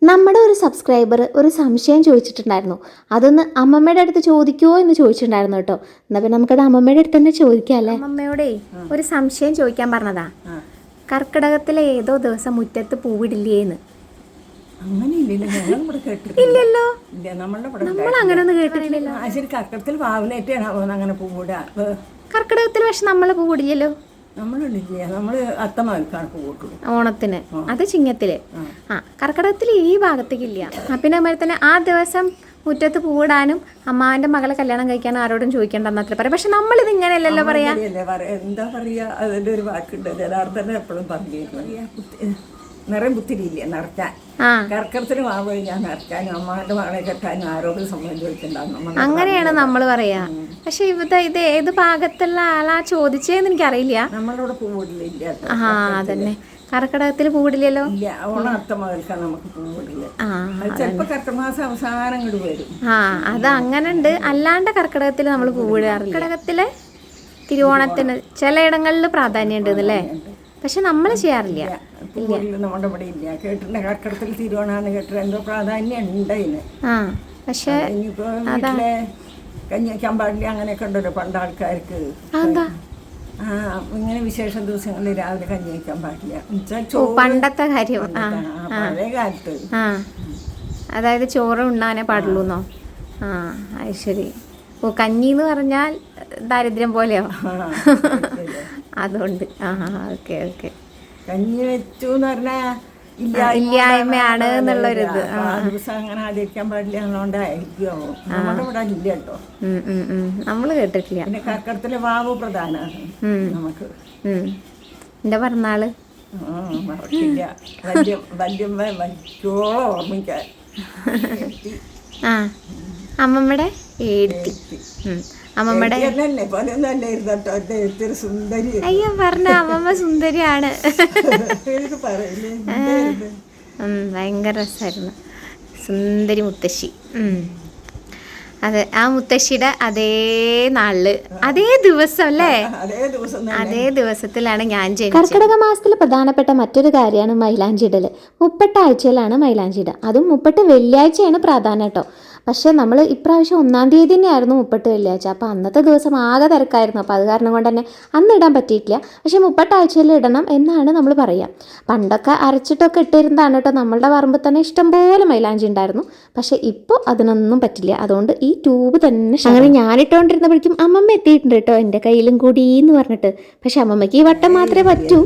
നമ്മുടെ ഒരു സബ്സ്ക്രൈബർ ഒരു സംശയം ചോദിച്ചിട്ടുണ്ടായിരുന്നു. അതൊന്ന് അമ്മമ്മയുടെ അടുത്ത് ചോദിക്കുമോ എന്ന് ചോദിച്ചിട്ടുണ്ടായിരുന്നു കേട്ടോ. എന്നാൽ പിന്നെ നമുക്കത് അമ്മമ്മയുടെ അടുത്ത് തന്നെ ചോദിക്കാമല്ലേ. അമ്മമ്മയോടെ ഒരു സംശയം ചോദിക്കാൻ പറഞ്ഞതാ. കർക്കിടകത്തിലെ ഏതോ ദിവസം മുറ്റത്ത് പൂവിടില്ലേന്ന്. ഇല്ലല്ലോ, നമ്മൾ അങ്ങനെ ഒന്നും കേട്ടിട്ടില്ലല്ലോ. കർക്കിടകത്തിൽ പക്ഷെ നമ്മള് പൂവിടില്ലല്ലോ. ഓണത്തിന് അത് ചിങ്ങത്തില്. കർക്കിടകത്തിൽ ഈ ഭാഗത്തേക്കില്ല. പിന്നെ അതുപോലെ തന്നെ ആ ദിവസം മുറ്റത്ത് പൂവിടാനും അമ്മാവന്റെ മകളെ കല്യാണം കഴിക്കാനും ആരോടും ചോദിക്കണ്ടെന്ന് അത്ര പറയാം. പക്ഷെ നമ്മളിത് ഇങ്ങനെയല്ലല്ലോ പറയാ. എന്താ പറയാ, അതിന്റെ ഒരു വാക്കുണ്ട് യഥാർത്ഥം എപ്പോഴും പറഞ്ഞു. നിറം പുത്തിരിയില്ല നിറയ്ക്കാൻ. കർക്കിടത്തിന് മാവ് ഞാൻ നിറയ്ക്കാനും അമ്മാവന്റെ മകളെ കെട്ടാനും ആരോടും സംബന്ധിച്ചിട്ടുണ്ടാകും. അങ്ങനെയാണ് നമ്മൾ പറയാ. പക്ഷെ ഇത് ഏത് ഭാഗത്തുള്ള ആളാ ചോദിച്ചേന്ന് എനിക്കറിയില്ല. നമ്മളിവിടെ പൂവിടില്ല. അതന്നെ, കർക്കിടകത്തിൽ പൂവിടില്ലല്ലോ. ചിലപ്പോ കർക്കിടക മാസം അവസാനം ഇങ്ങോട്ട് വരും. അത് അങ്ങനെ ഉണ്ട്. അല്ലാണ്ട് കർക്കിടകത്തിൽ നമ്മൾ പൂവിടാറില്ല. കർക്കിടകത്തില് തിരുവോണത്തിന് ചിലയിടങ്ങളിൽ പ്രാധാന്യം ഉണ്ട് അല്ലേ. പക്ഷെ നമ്മൾ ചെയ്യാറില്ല. നമ്മുടെ ഇവിടെ ഇല്ല. കേട്ടിട്ടുണ്ട് കർക്കിടത്തിൽ തിരുവോണാന്ന് കേട്ടിട്ട് എന്തോ പ്രാധാന്യം ഉണ്ട് അതിന്. പക്ഷെ ഇനിയിപ്പോ വീട്ടിലെ കഞ്ഞി വയ്ക്കാൻ പാടില്ല അങ്ങനെയൊക്കെ ഉണ്ടല്ലോ പണ്ട് ആൾക്കാർക്ക്. ഇങ്ങനെ വിശേഷ ദിവസങ്ങളിൽ രാവിലെ കഞ്ഞി വയ്ക്കാൻ പാടില്ല. പണ്ടത്തെ കാര്യം. പഴയ കാലത്ത് അതായത് ചോറ് ഉണ്ണാനേ പാടുള്ളൂന്നോ? അത് ശരി. കഞ്ഞി എന്ന് പറഞ്ഞാൽ ദാരിദ്ര്യം പോലെയോ? അതുകൊണ്ട് ഓക്കെ ഓക്കെ. കഞ്ഞി വെച്ചു എന്ന് പറഞ്ഞാൽ ഇല്ലായ്മയാണ് എന്നുള്ളൊരിത്. ദിവസം അങ്ങനെ ആചരിക്കാൻ പാടില്ല എന്നുകൊണ്ടായിരിക്കുമോ. നമ്മുടെ ഇവിടെ ഇല്ല കേട്ടോ, നമ്മള് കേട്ടിട്ടില്ല. പിന്നെ കർക്കിടത്തിലെ വാവ് പ്രധാനമാണ് നമുക്ക്. എന്റെ പിറന്നാള് മറക്കില്ല. വല്യമ്മ വയ്ക്കോളം ഓർമ്മിക്കാൻ. അമ്മമ്മയുടെ എഴുത്തി. അമ്മമ്മയുടെ അയ്യോ പറഞ്ഞ അമ്മമ്മ സുന്ദരിയാണ്. ഭയങ്കര രസമായിരുന്നു. സുന്ദരി മുത്തശ്ശി. അതെ, ആ മുത്തശ്ശിയുടെ അതേ നാളില് അതേ ദിവസം അല്ലേ, അതേ ദിവസത്തിലാണ് ഞാൻ ജനിച്ചത്. കർക്കിടക മാസത്തിൽ പ്രധാനപ്പെട്ട മറ്റൊരു കാര്യമാണ് മൈലാഞ്ചി ഇടല്. 38 ആഴ്ചയിലാണ് മൈലാഞ്ചി ഇടുക. അതും 38 വെള്ളിയാഴ്ചയാണ് പ്രാധാന്യം കേട്ടോ. പക്ഷേ നമ്മൾ ഇപ്രാവശ്യം 1-ാം തീയതി തന്നെയായിരുന്നു 38 വെള്ളിയാഴ്ച. അപ്പോൾ അന്നത്തെ ദിവസം ആകെ തിരക്കായിരുന്നു. അപ്പോൾ അത് കാരണം കൊണ്ട് തന്നെ അന്ന് ഇടാൻ പറ്റിയിട്ടില്ല. പക്ഷേ 38 ആഴ്ചയിൽ ഇടണം എന്നാണ് നമ്മൾ പറയുക. പണ്ടൊക്കെ അരച്ചിട്ടൊക്കെ ഇട്ടിരുന്നതാണ് കേട്ടോ. നമ്മളുടെ പറമ്പിൽ തന്നെ ഇഷ്ടംപോലെ മൈലാഞ്ചി ഉണ്ടായിരുന്നു. പക്ഷേ ഇപ്പോൾ അതിനൊന്നും പറ്റില്ല. അതുകൊണ്ട് ഈ ട്യൂബ് തന്നെ അങ്ങനെ ഞാനിട്ടോണ്ടിരുന്നപ്പോഴേക്കും അമ്മമ്മ എത്തിയിട്ടുണ്ട് കേട്ടോ, എൻ്റെ കയ്യിലും കൂടി എന്ന് പറഞ്ഞിട്ട്. പക്ഷെ അമ്മമ്മയ്ക്ക് ഈ വട്ടം മാത്രമേ പറ്റൂ.